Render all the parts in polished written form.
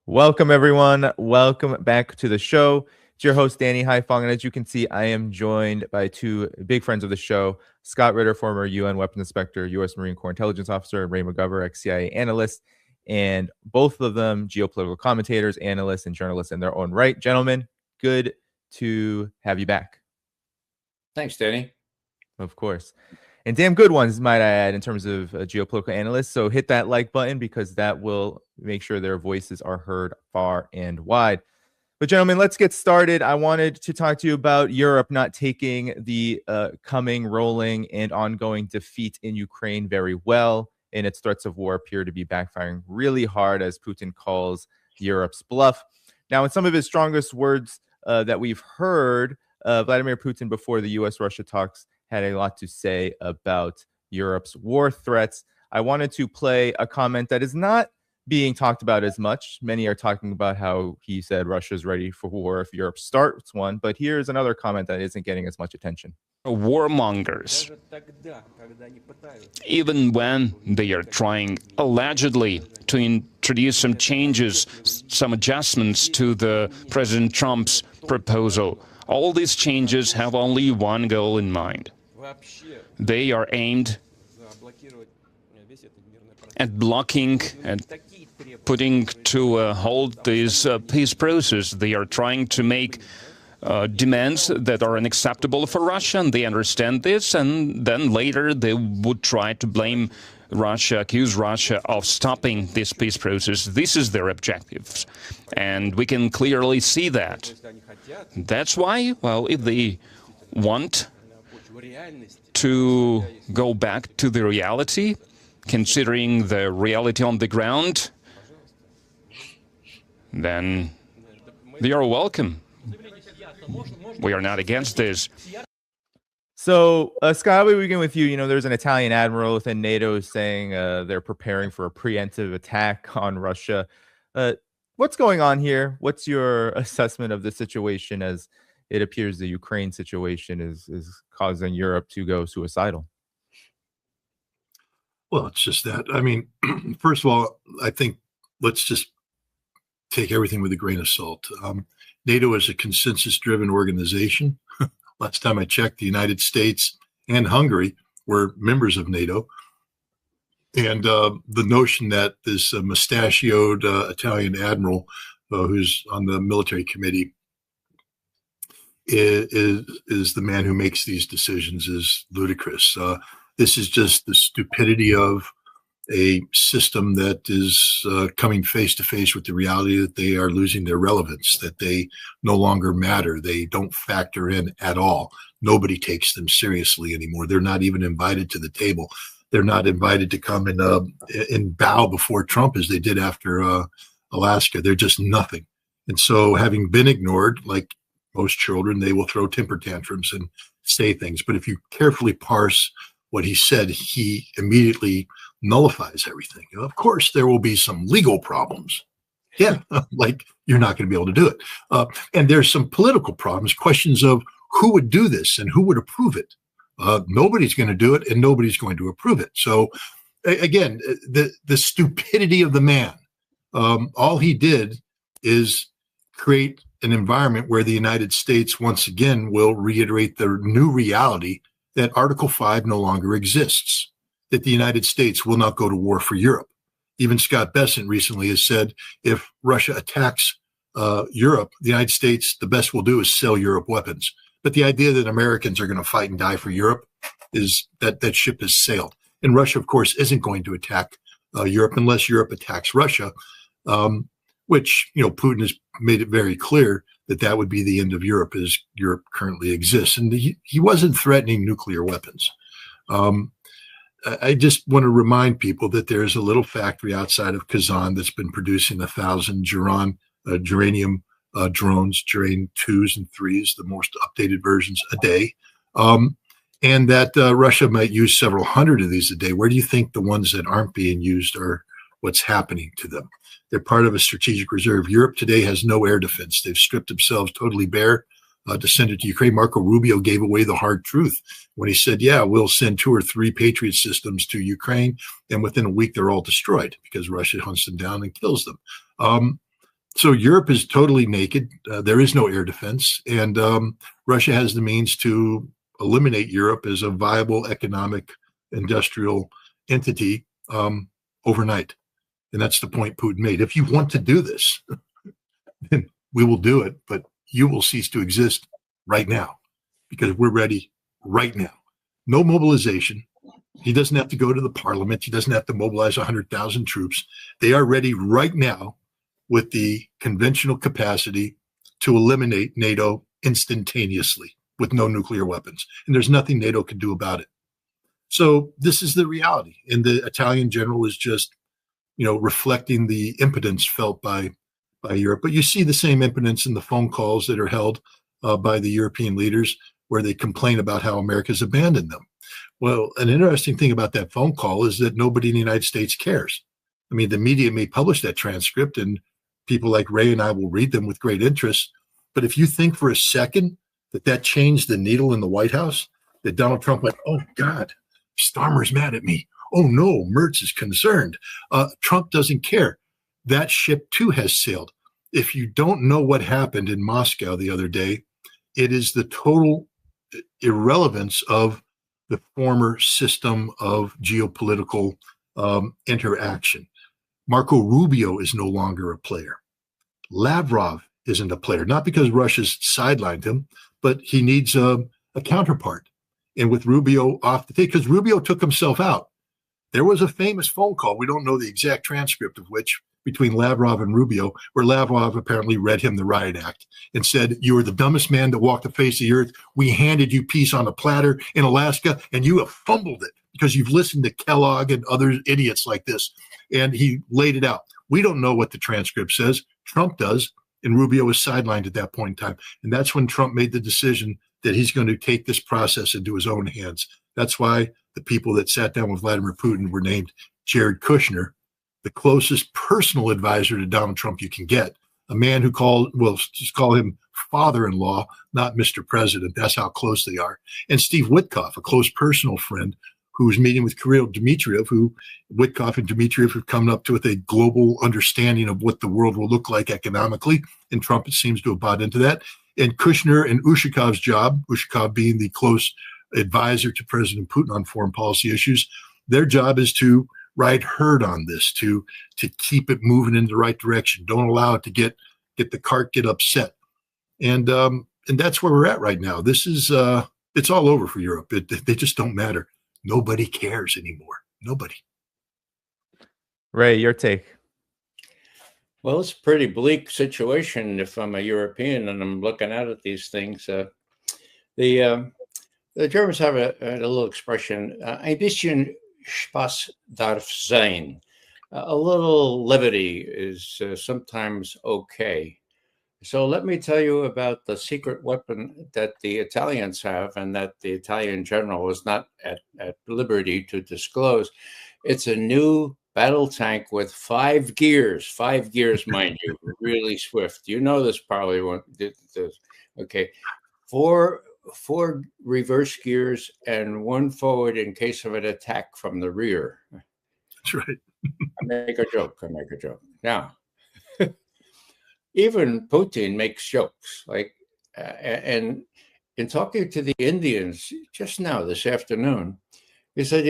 Welcome, everyone. Welcome back to the show. It's your host, Danny Haifong. And as you can see, I am joined by two big friends of the show, Scott Ritter, former UN weapons inspector, U.S. Marine Corps intelligence officer, and Ray McGovern, ex-CIA analyst. And both of them geopolitical commentators, analysts, and journalists in their own right. Gentlemen, good to have you back. Thanks, Danny. Of course. And damn good ones, might I add, in terms of geopolitical analysts. So hit that like button because that will make sure their voices are heard far and wide. But gentlemen, let's get started. I wanted to talk to you about Europe not taking the coming, rolling, and ongoing defeat in Ukraine very well. And its threats of war appear to be backfiring really hard as Putin calls Europe's bluff. Now, in some of his strongest words that we've heard, Vladimir Putin, before the U.S.-Russia talks, had a lot to say about Europe's war threats. I wanted to play a comment that is not being talked about as much. Many are talking about how he said Russia's ready for war if Europe starts one. But here's another comment that isn't getting as much attention. Warmongers, even when they are trying allegedly to introduce some changes, some adjustments to the President Trump's proposal. All these changes have only one goal in mind. They are aimed at blocking and putting to a halt this peace process. They are trying to make demands that are unacceptable for Russia, and they understand this, and then later they would try to blame Russia, accuse Russia of stopping this peace process. This is their objectives, and we can clearly see that. That's why, well, if they want to go back to the reality, considering the reality on the ground, then they are welcome. We are not against this. So, Scott, we begin with you. You know, there's an Italian admiral within NATO saying they're preparing for a preemptive attack on Russia. What's going on here? What's your assessment of the situation as it appears the Ukraine situation is causing Europe to go suicidal? Well, it's just that. I mean, first of all, I think let's just take everything with a grain of salt. NATO is a consensus-driven organization. Last time I checked, the United States and Hungary were members of NATO. And the notion that this mustachioed Italian admiral who's on the military committee is the man who makes these decisions is ludicrous. This is just the stupidity of a system that is coming face to face with the reality that they are losing their relevance, that they no longer matter. They don't factor in at all. Nobody takes them seriously anymore. They're not even invited to the table. They're not invited to come and bow before Trump as they did after Alaska. They're just nothing. And so having been ignored, like most children, they will throw temper tantrums and say things. But if you carefully parse what he said, he immediately nullifies everything. Of course, there will be some legal problems. Yeah, like you're not going to be able to do it. And there's some political problems, questions of who would do this and who would approve it. Nobody's going to do it and nobody's going to approve it. So again, the stupidity of the man, all he did is create an environment where the United States once again will reiterate the new reality that Article 5 no longer exists, that the United States will not go to war for Europe. Even Scott Bessent recently has said if Russia attacks Europe, the United States, the best we'll do is sell Europe weapons. But the idea that Americans are going to fight and die for Europe is that ship has sailed. And Russia, of course, isn't going to attack Europe unless Europe attacks Russia, which, you know, Putin has made it very clear that would be the end of Europe as Europe currently exists. And he wasn't threatening nuclear weapons. I just want to remind people that there's a little factory outside of Kazan that's been producing 1,000 geranium drones, Geranium 2s and 3s, the most updated versions a day. And that Russia might use several hundred of these a day. Where do you think the ones that aren't being used are what's happening to them? They're part of a strategic reserve. Europe today has no air defense. They've stripped themselves totally bare to send it to Ukraine. Marco Rubio gave away the hard truth when he said, yeah, we'll send 2 or 3 Patriot systems to Ukraine. And within a week, they're all destroyed because Russia hunts them down and kills them. So Europe is totally naked. There is no air defense, and Russia has the means to eliminate Europe as a viable economic, industrial entity overnight. And that's the point Putin made. If you want to do this, then we will do it, but you will cease to exist right now because we're ready right now. No mobilization. He doesn't have to go to the parliament. He doesn't have to mobilize 100,000 troops. They are ready right now with the conventional capacity to eliminate NATO instantaneously with no nuclear weapons. And there's nothing NATO can do about it. So this is the reality. And the Italian general is just, reflecting the impotence felt by Europe. But you see the same impotence in the phone calls that are held by the European leaders where they complain about how America's abandoned them. Well, an interesting thing about that phone call is that nobody in the United States cares. I mean, the media may publish that transcript and people like Ray and I will read them with great interest. But if you think for a second that changed the needle in the White House, that Donald Trump went, oh, God, Starmer's mad at me. Oh, no, Mertz is concerned. Trump doesn't care. That ship, too, has sailed. If you don't know what happened in Moscow the other day, it is the total irrelevance of the former system of geopolitical interaction. Marco Rubio is no longer a player. Lavrov isn't a player, not because Russia's sidelined him, but he needs a counterpart. And with Rubio off the table, because Rubio took himself out. There was a famous phone call, we don't know the exact transcript of which, between Lavrov and Rubio, where Lavrov apparently read him the Riot Act and said, you are the dumbest man to walk the face of the earth. We handed you peace on a platter in Alaska, and you have fumbled it because you've listened to Kellogg and other idiots like this. And he laid it out. We don't know what the transcript says. Trump does, and Rubio was sidelined at that point in time. And that's when Trump made the decision that he's going to take this process into his own hands. That's why the people that sat down with Vladimir Putin were named Jared Kushner, the closest personal advisor to Donald Trump you can get, a man who just call him father-in-law, not Mr. President. That's how close they are. And Steve Witkoff, a close personal friend, who's meeting with Kirill Dmitriev, who Witkoff and Dmitriev have come up to with a global understanding of what the world will look like economically. And Trump seems to have bought into that. And Kushner and Ushakov's job, Ushakov being the close advisor to President Putin on foreign policy issues, their job is to ride herd on this, to keep it moving in the right direction. Don't allow it to get the cart get upset. And that's where we're at right now. This is it's all over for Europe. They just don't matter. Nobody cares anymore. Nobody. Ray, your take. Well, it's a pretty bleak situation if I'm a European and I'm looking out at these things. The Germans have a little expression, ein bisschen Spaß darf sein. A little levity is sometimes okay. So let me tell you about the secret weapon that the Italians have and that the Italian general was not at liberty to disclose. It's a new battle tank with 5 gears, mind you, really swift. You know this probably. Okay. Four reverse gears and 1 forward in case of an attack from the rear. That's right. I make a joke. Now, even Putin makes jokes. And in talking to the Indians just now this afternoon, he said,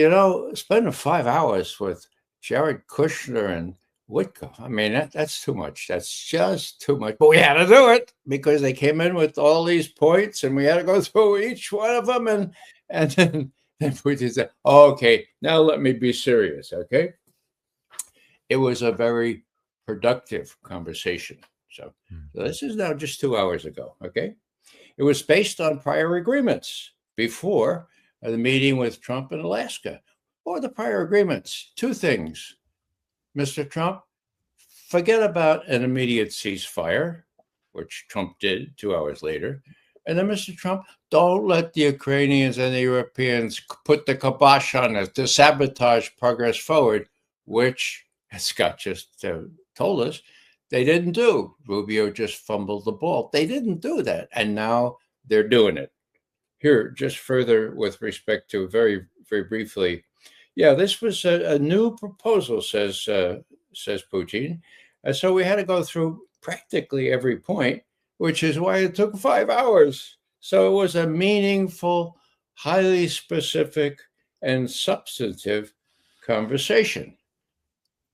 spending 5 hours with Jared Kushner and Witkoff, I mean, that's too much. That's just too much. But we had to do it because they came in with all these points and we had to go through each one of them. And then Putin said, okay, now let me be serious, okay? It was a very productive conversation. So this is now just 2 hours ago, okay? It was based on prior agreements before the meeting with Trump in Alaska. Or the prior agreements, 2 things. Mr. Trump, forget about an immediate ceasefire, which Trump did 2 hours later. And then, Mr. Trump, don't let the Ukrainians and the Europeans put the kibosh on it to sabotage progress forward, which, as Scott just told us, they didn't do. Rubio just fumbled the ball. They didn't do that. And now they're doing it. Here, just further with respect to very, very briefly, yeah, this was a new proposal, says Putin. So we had to go through practically every point, which is why it took 5 hours. So it was a meaningful, highly specific, and substantive conversation.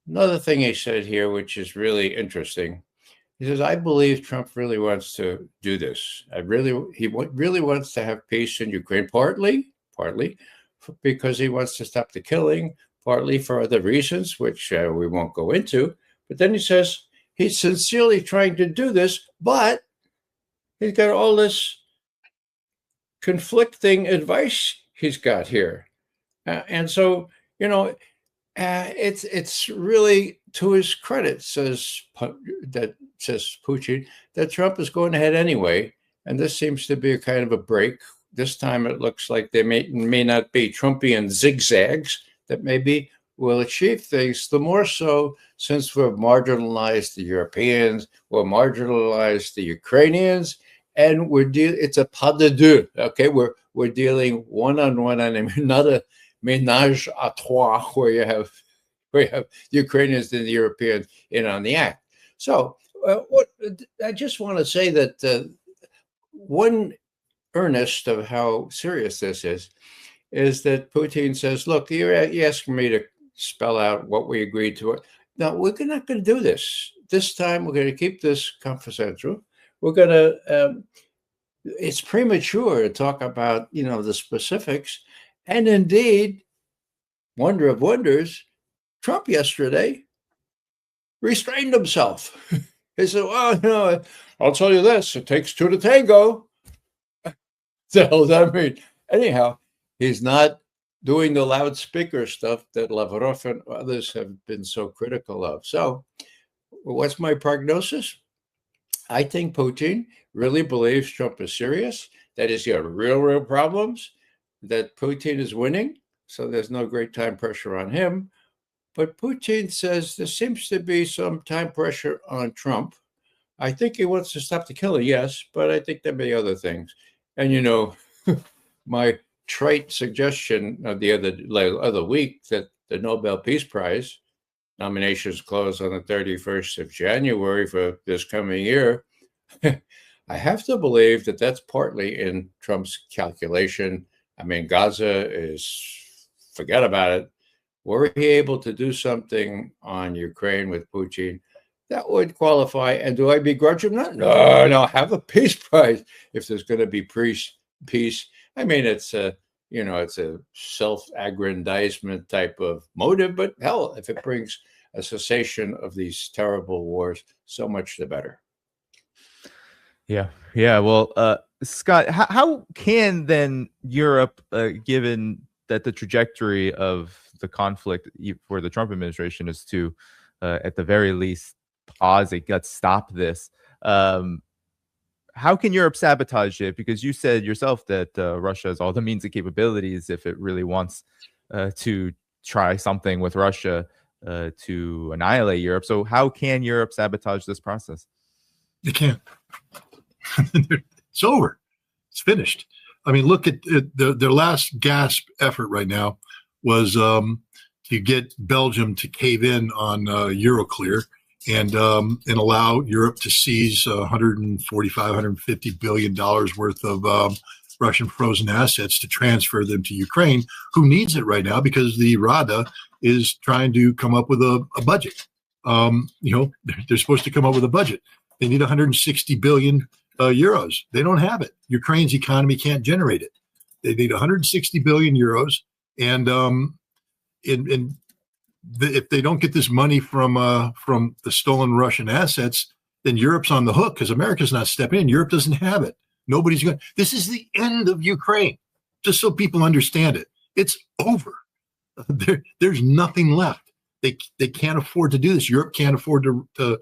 Another thing he said here, which is really interesting, he says, "I believe Trump really wants to do this. He really wants to have peace in Ukraine, partly because he wants to stop the killing, partly for other reasons, which we won't go into." But then he says he's sincerely trying to do this, but he's got all this conflicting advice he's got here. And so, it's really to his credit, says Putin, that Trump is going ahead anyway. And this seems to be a kind of a break. This time it looks like there may not be Trumpian zigzags that maybe will achieve things, the more so since we've marginalized the Europeans, we're marginalized the Ukrainians, and it's a pas de deux. Okay, we're dealing one-on-one, and not a ménage à trois where you have the Ukrainians and the Europeans in on the act. So what I just want to say that one earnest of how serious this is that Putin says, look, you're asking me to spell out what we agreed to. No, we're not going to do this. This time we're going to keep this confidential. We're going to, it's premature to talk about, the specifics. And indeed, wonder of wonders, Trump yesterday restrained himself. He said, well, I'll tell you this, it takes two to tango. The hell does that mean? Anyhow, he's not doing the loudspeaker stuff that Lavrov and others have been so critical of. So what's my prognosis? I think Putin really believes Trump is serious, that he's got real problems, that Putin is winning, so there's no great time pressure on him. But Putin says there seems to be some time pressure on Trump. I think he wants to stop the killing, yes, but I think there may be other things. And, my trite suggestion of the other week that the Nobel Peace Prize nominations close on the 31st of January for this coming year, I have to believe that that's partly in Trump's calculation. I mean, Gaza forget about it. Were he able to do something on Ukraine with Putin, that would qualify. And do I begrudge him that? No, have a peace prize if there's going to be peace. I mean, it's a self-aggrandizement type of motive, but hell, if it brings a cessation of these terrible wars, so much the better. Yeah. Well, Scott, how can then Europe, given that the trajectory of the conflict for the Trump administration is to, at the very least, pause it, stop this? How can Europe sabotage it? Because you said yourself that Russia has all the means and capabilities if it really wants to try something with Russia to annihilate Europe. So how can Europe sabotage this process? They can't. It's over. It's finished. I mean, look at their last gasp effort right now was to get Belgium to cave in on Euroclear and allow Europe to seize 145, 150 billion dollars worth of Russian frozen assets to transfer them to Ukraine, who needs it right now because the Rada is trying to come up with a budget. They're supposed to come up with a budget. They need 160 billion euros. They don't have it. Ukraine's economy can't generate it. They need 160 billion euros, and if they don't get this money from the stolen Russian assets, then Europe's on the hook because America's not stepping in. Europe doesn't have it. Nobody's going. This is the end of Ukraine. Just so people understand it, it's over. There's nothing left. They can't afford to do this. Europe can't afford to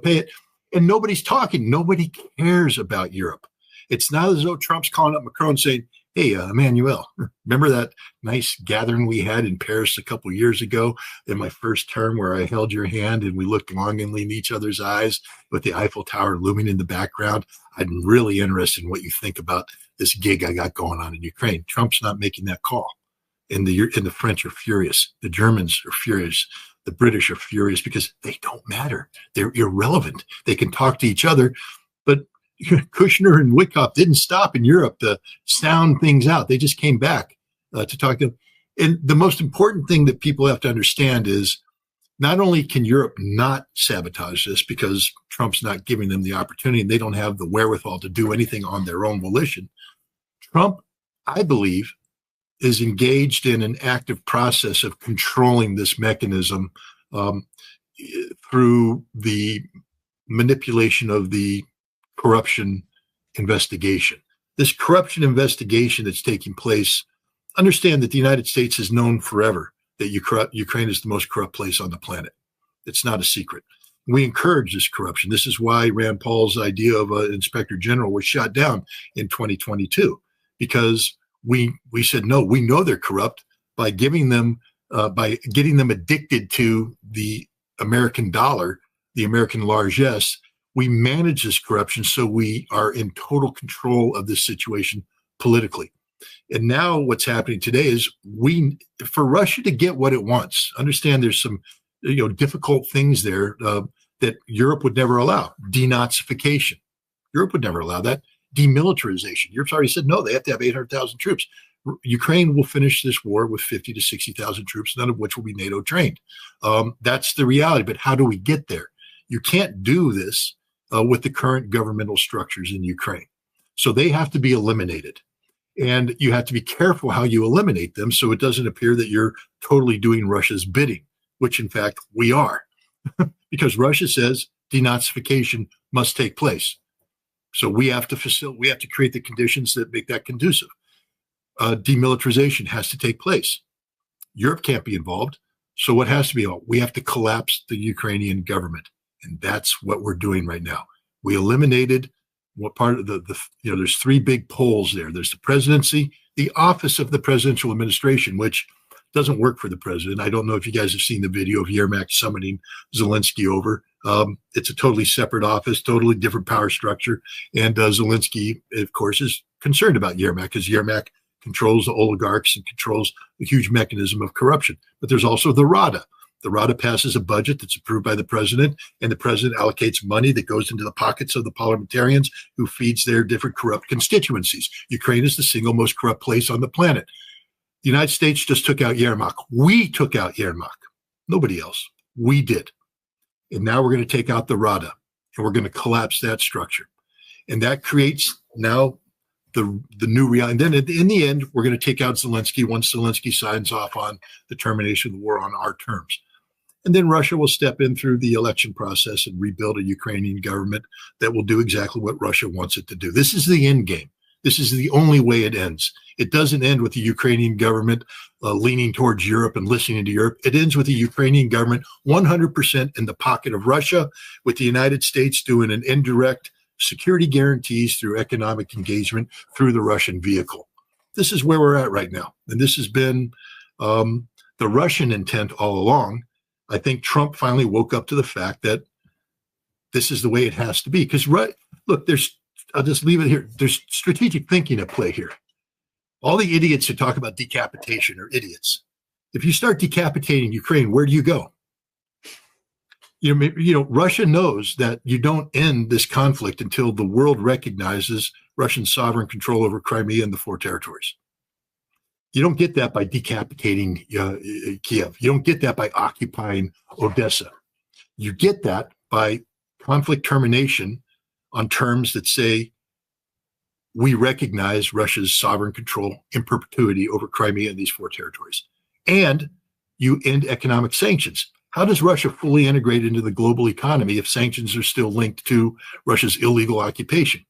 pay it, and nobody's talking. Nobody cares about Europe. It's not as though Trump's calling up Macron saying, "Hey, Emmanuel, remember that nice gathering we had in Paris a couple of years ago in my first term where I held your hand and we looked longingly in each other's eyes with the Eiffel Tower looming in the background? I'm really interested in what you think about this gig I got going on in Ukraine." Trump's not making that call. And the French are furious. The Germans are furious. The British are furious because they don't matter. They're irrelevant. They can talk to each other, but Kushner and Witkoff didn't stop in Europe to sound things out. They just came back to talk to them. And the most important thing that people have to understand is not only can Europe not sabotage this because Trump's not giving them the opportunity and they don't have the wherewithal to do anything on their own volition, Trump, I believe, is engaged in an active process of controlling this mechanism through the manipulation of the corruption investigation. This corruption investigation that's taking place, understand that the United States has known forever that Ukraine is the most corrupt place on the planet. It's not a secret. We encourage this corruption. This is why Rand Paul's idea of an inspector general was shot down in 2022, because we said, no, we know they're corrupt by getting them addicted to the American dollar, the American largesse. We manage this corruption so we are in total control of this situation politically. And now what's happening today is for Russia to get what it wants, understand there's some difficult things there that Europe would never allow. Denazification. Europe would never allow that. Demilitarization. Europe's already said, no, they have to have 800,000 troops. Ukraine will finish this war with 50 to 60,000 troops, none of which will be NATO trained. That's the reality. But how do we get there? You can't do this with the current governmental structures in Ukraine. So they have to be eliminated. And you have to be careful how you eliminate them so it doesn't appear that you're totally doing Russia's bidding, which in fact we are. Because Russia says denazification must take place. So we have to create the conditions that make that conducive. Demilitarization has to take place. Europe can't be involved. So what has to be? We have to collapse the Ukrainian government. And that's what we're doing right now. We eliminated what part of there's three big poles there. There's the presidency, the office of the presidential administration, which doesn't work for the president. I don't know if you guys have seen the video of Yermak summoning Zelensky over. It's a totally separate office, totally different power structure. And Zelensky, of course, is concerned about Yermak because Yermak controls the oligarchs and controls the huge mechanism of corruption. But there's also the Rada. The Rada passes a budget that's approved by the president, and the president allocates money that goes into the pockets of the parliamentarians who feeds their different corrupt constituencies. Ukraine is the single most corrupt place on the planet. The United States just took out Yermak. We took out Yermak. Nobody else. We did. And now we're going to take out the Rada, and we're going to collapse that structure. And that creates now the new reality. And then in the end, we're going to take out Zelensky once Zelensky signs off on the termination of the war on our terms. And then Russia will step in through the election process and rebuild a Ukrainian government that will do exactly what Russia wants it to do. This is the end game. This is the only way it ends. It doesn't end with the Ukrainian government leaning towards Europe and listening to Europe. It ends with the Ukrainian government 100% in the pocket of Russia, with the United States doing an indirect security guarantees through economic engagement through the Russian vehicle. This is where we're at right now. And this has been the Russian intent all along. I think Trump finally woke up to the fact that this is the way it has to be. Because, look, I'll just leave it here. There's strategic thinking at play here. All the idiots who talk about decapitation are idiots. If you start decapitating Ukraine, where do you go? Russia knows that you don't end this conflict until the world recognizes Russian sovereign control over Crimea and the four territories. You don't get that by decapitating Kiev. You don't get that by occupying Odessa. You get that by conflict termination on terms that say we recognize Russia's sovereign control in perpetuity over Crimea and these four territories. And you end economic sanctions. How does Russia fully integrate into the global economy if sanctions are still linked to Russia's illegal occupation?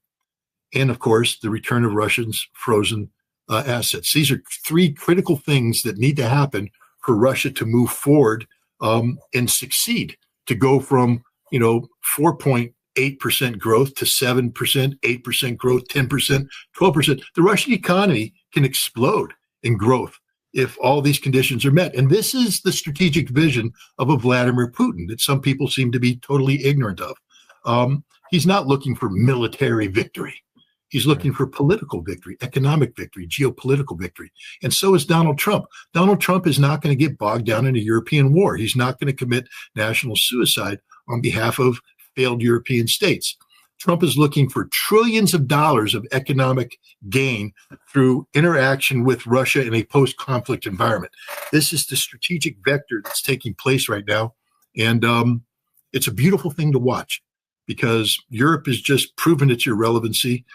And, of course, the return of Russians' frozen assets. These are three critical things that need to happen for Russia to move forward and succeed, to go from 4.8% growth to 7%, 8% growth, 10%, 12%. The Russian economy can explode in growth if all these conditions are met. And this is the strategic vision of a Vladimir Putin that some people seem to be totally ignorant of. He's not looking for military victory. He's looking for political victory, economic victory, geopolitical victory. And so is Donald Trump. Donald Trump is not going to get bogged down in a European war. He's not going to commit national suicide on behalf of failed European states. Trump is looking for trillions of dollars of economic gain through interaction with Russia in a post-conflict environment. This is the strategic vector that's taking place right now. And it's a beautiful thing to watch, because Europe has just proven its irrelevancy,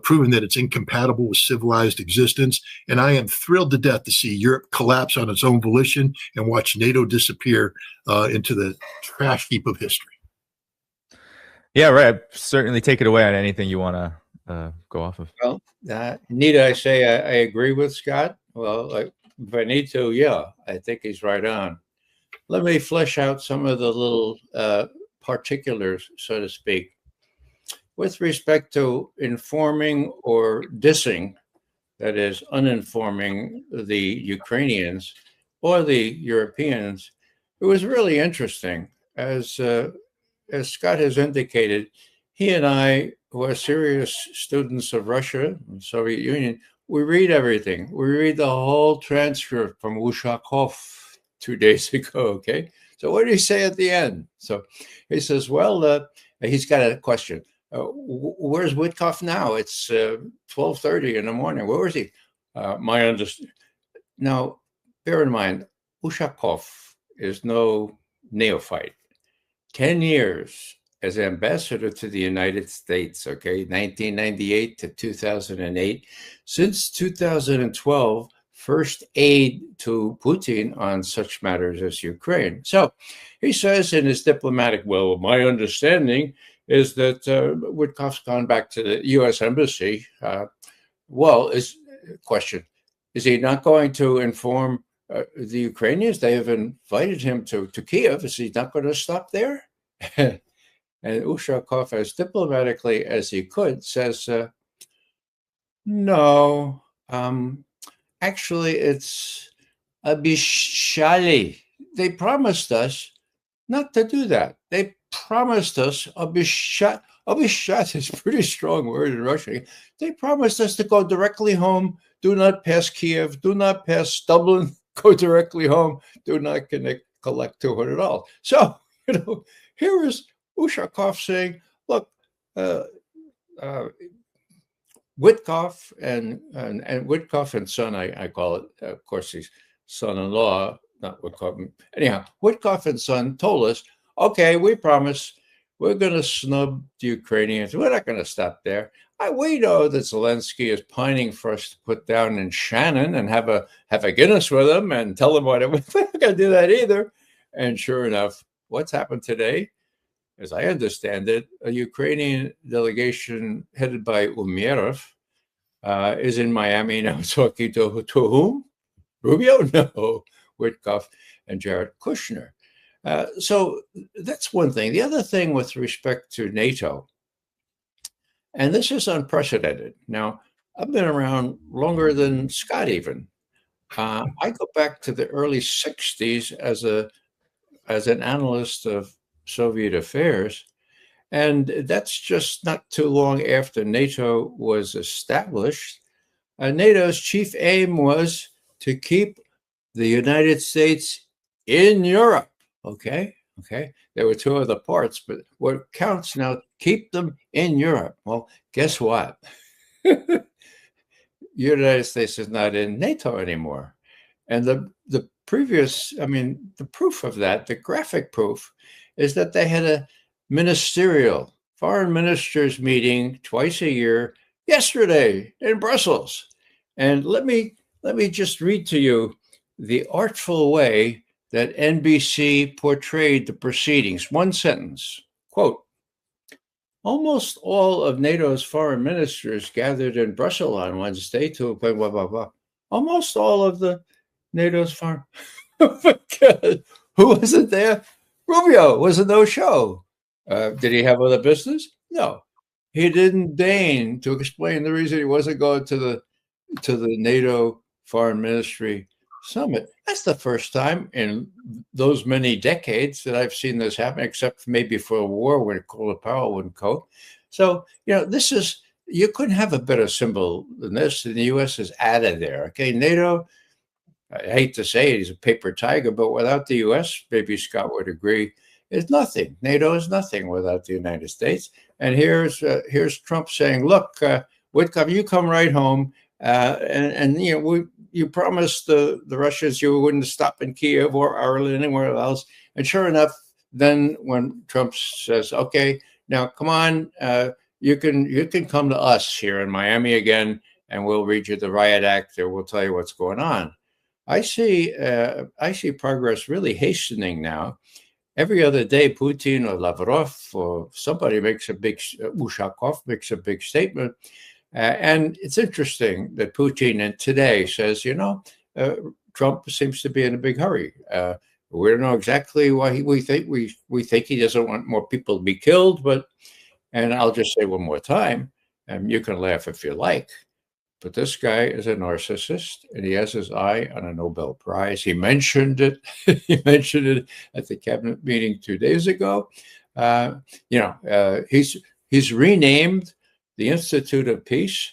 proven that it's incompatible with civilized existence. And I am thrilled to death to see Europe collapse on its own volition and watch NATO disappear into the trash heap of history. Yeah, right. Certainly take it away on anything you want to go off of. Well, Nita, I say I agree with Scott. Well, if I need to, yeah, I think he's right on. Let me flesh out some of the little particulars, so to speak, with respect to informing or dissing, that is, uninforming the Ukrainians or the Europeans. It was really interesting. As Scott has indicated, he and I, who are serious students of Russia and Soviet Union, we read everything. We read the whole transcript from Ushakov 2 days ago, okay? So what did he say at the end? So he says, well, he's got a question. Where's Witkoff now? It's 12:30 in the morning. Where is he? My understanding. Now, bear in mind, Ushakov is no neophyte. 10 years as ambassador to the United States, okay, 1998 to 2008. Since 2012, first aid to Putin on such matters as Ukraine. So he says in his diplomatic, well, my understanding is that Witkoff's gone back to the U.S. Embassy. Question, is he not going to inform the Ukrainians? They have invited him to Kiev. Is he not going to stop there? And Ushakov, as diplomatically as he could, says, no, actually, it's Abishali. They promised us not to do that. They promised us, Abishat is a pretty strong word in Russian. They promised us to go directly home, do not pass Kiev, do not pass Dublin, go directly home, do not collect $200. So, here is Ushakov saying, look, Witkoff and Witkoff and son, I call it, of course, he's son-in-law, not Witkoff. Anyhow, Witkoff and son told us, okay, we promise we're going to snub the Ukrainians. We're not going to stop there. We know that Zelensky is pining for us to put down in Shannon and have a Guinness with him and tell him what it was. We're not going to do that either. And sure enough, what's happened today, as I understand it, a Ukrainian delegation headed by Umerov is in Miami now talking to whom? Rubio? No, Witkoff and Jared Kushner. So that's one thing. The other thing with respect to NATO, and this is unprecedented. Now, I've been around longer than Scott even. I go back to the early 60s as an analyst of Soviet affairs, and that's just not too long after NATO was established. NATO's chief aim was to keep the United States in Europe. Okay. There were two other parts, but what counts now, keep them in Europe. Well, guess what? The United States is not in NATO anymore. And the proof of that, the graphic proof, is that they had a ministerial foreign ministers meeting twice a year yesterday in Brussels. And let me just read to you the artful way that NBC portrayed the proceedings. One sentence, quote, almost all of NATO's foreign ministers gathered in Brussels on Wednesday to blah, blah, blah, blah. Almost all of the NATO's foreign. Who wasn't there? Rubio was a no-show. Did he have other business? No. He didn't deign to explain the reason he wasn't going to the NATO Foreign Ministry Summit. That's the first time in those many decades that I've seen this happen, except maybe for a war when Colin Powell wouldn't go. So, this is you couldn't have a better symbol than this, and the U.S. is added there. Okay, NATO, I hate to say it, he's a paper tiger, but without the U.S., maybe Scott would agree, is nothing. NATO is nothing without the United States. And here's Trump saying, "Look, Witkoff, you come right home, and you promised the Russians you wouldn't stop in Kiev or Ireland, anywhere else." And sure enough, then when Trump says, "Okay, now come on, you can come to us here in Miami again, and we'll read you the riot act, or we'll tell you what's going on." I see progress really hastening now. Every other day, Putin or Lavrov or somebody Ushakov makes a big statement. And it's interesting that Putin today says, Trump seems to be in a big hurry. We don't know exactly why we think he doesn't want more people to be killed, and I'll just say one more time, and you can laugh if you like, but this guy is a narcissist, and he has his eye on a Nobel Prize. He mentioned it. He mentioned it at the cabinet meeting 2 days ago. He's renamed the Institute of Peace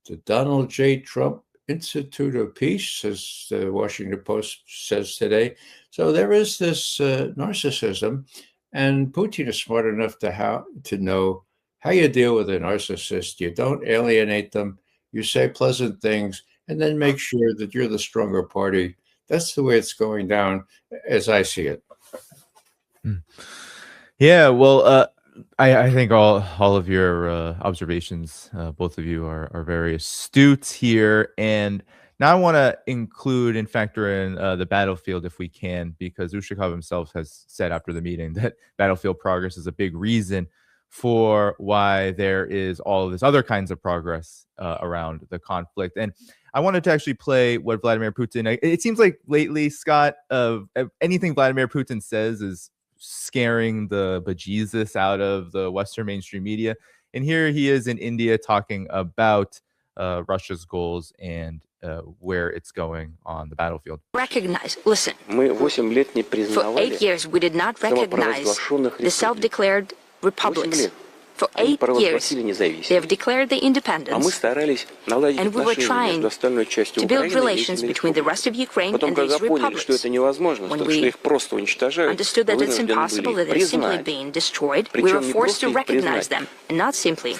to Donald J. Trump Institute of Peace, as the Washington Post says today. So there is this narcissism, and Putin is smart enough to know how you deal with a narcissist. You don't alienate them. You say pleasant things, and then make sure that you're the stronger party. That's the way it's going down, as I see it. Yeah, well, I think all of your observations, both of you, are very astute here. And now I want to include and factor in the battlefield if we can, because Ushakov himself has said after the meeting that battlefield progress is a big reason for why there is all of this other kinds of progress around the conflict. And I wanted to actually play what Vladimir Putin, it seems like lately, Scott, anything Vladimir Putin says is scaring the bejesus out of the Western mainstream media. And here he is in India talking about Russia's goals and where it's going on the battlefield. Listen, for 8 years we did not recognize the self-declared republics. For 8 years, they have declared the independence, and we were trying to build relations between the rest of Ukraine and these republics. When we understood that it's impossible, that they're simply being destroyed, we were forced to recognize them, and not simply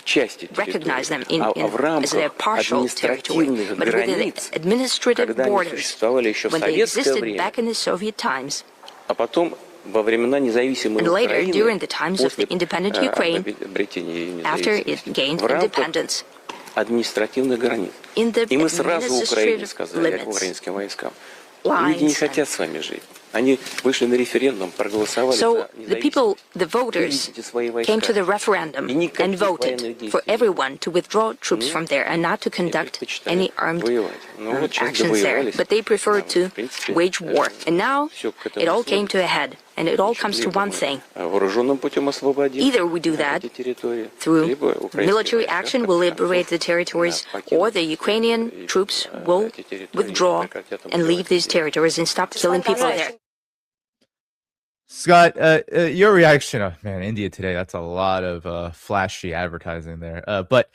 recognize them as their partial territory, but within the administrative borders, when they existed back in the Soviet times. And later, during the times of the independent Ukraine, after it gained independence, in the administrative limits, lines, so the people, the voters, came to the referendum and voted for everyone to withdraw troops from there and not to conduct any armed actions there. But they preferred to wage war. And now it all came to a head. And it all comes to one thing. Either we do that through military action, we'll liberate the territories, or the Ukrainian troops will withdraw and leave these territories and stop killing people there. Scott, your reaction, man, India today, that's a lot of flashy advertising there. But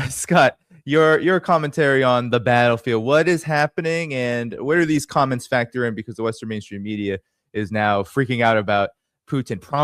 Scott, your commentary on the battlefield, what is happening and where do these comments factor in? Because the Western mainstream media is now freaking out about Putin